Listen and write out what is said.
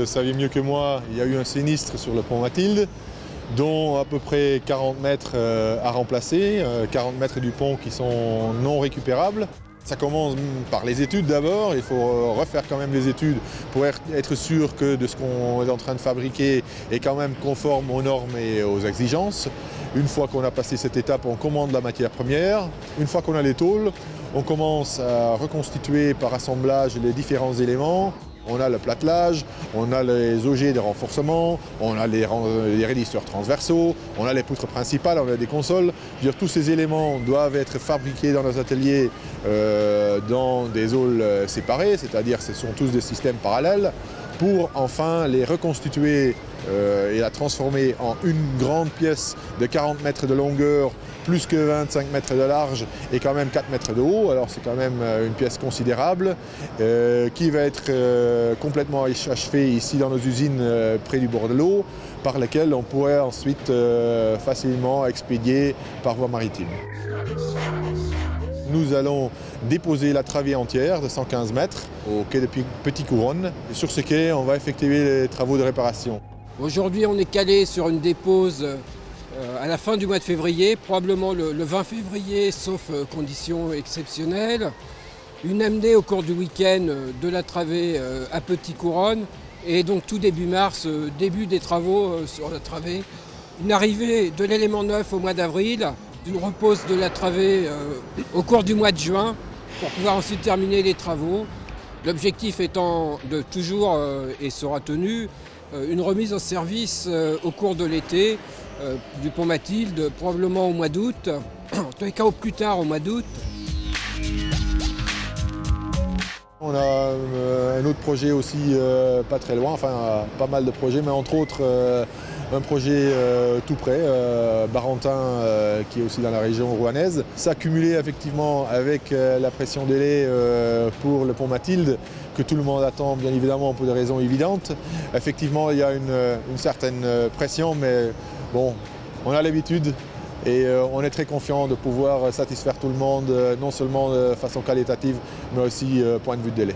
le savez mieux que moi, il y a eu un sinistre sur le pont Mathilde, dont à peu près 40 mètres à remplacer, 40 mètres du pont qui sont non récupérables. Ça commence par les études d'abord, il faut refaire quand même les études pour être sûr que de ce qu'on est en train de fabriquer est quand même conforme aux normes et aux exigences. Une fois qu'on a passé cette étape, on commande la matière première. Une fois qu'on a les tôles, on commence à reconstituer par assemblage les différents éléments. On a le platelage, on a les ogiers de renforcement, on a les raidisseurs transversaux, on a les poutres principales, on a des consoles. Tous ces éléments doivent être fabriqués dans nos ateliers dans des halls séparés, c'est-à-dire ce sont tous des systèmes parallèles, pour enfin les reconstituer et la transformer en une grande pièce de 40 mètres de longueur, plus que 25 mètres de large et quand même 4 mètres de haut. Alors c'est quand même une pièce considérable qui va être complètement achevée ici dans nos usines près du bord de l'eau, par laquelle on pourrait ensuite facilement expédier par voie maritime. Nous allons déposer la travée entière de 115 mètres au quai de Petit-Couronne. Et sur ce quai, on va effectuer les travaux de réparation. Aujourd'hui, on est calé sur une dépose à la fin du mois de février, probablement le 20 février, sauf conditions exceptionnelles. Une amenée au cours du week-end de la travée à Petit-Couronne. Et donc tout début mars, début des travaux sur la travée. Une arrivée de l'élément neuf au mois d'avril, une repose de la travée au cours du mois de juin pour pouvoir ensuite terminer les travaux. L'objectif étant de toujours, et sera tenu, une remise en service au cours de l'été du pont Mathilde, probablement au mois d'août, en tous les cas au plus tard au mois d'août. On a un autre projet aussi pas très loin, enfin pas mal de projets, mais entre autres un projet tout près, Barentin, qui est aussi dans la région rouennaise. Ça cumulé effectivement avec la pression délai pour le pont Mathilde, que tout le monde attend bien évidemment pour des raisons évidentes. Effectivement, il y a une certaine pression, mais bon, on a l'habitude. Et on est très confiant de pouvoir satisfaire tout le monde, non seulement de façon qualitative, mais aussi point de vue de délai.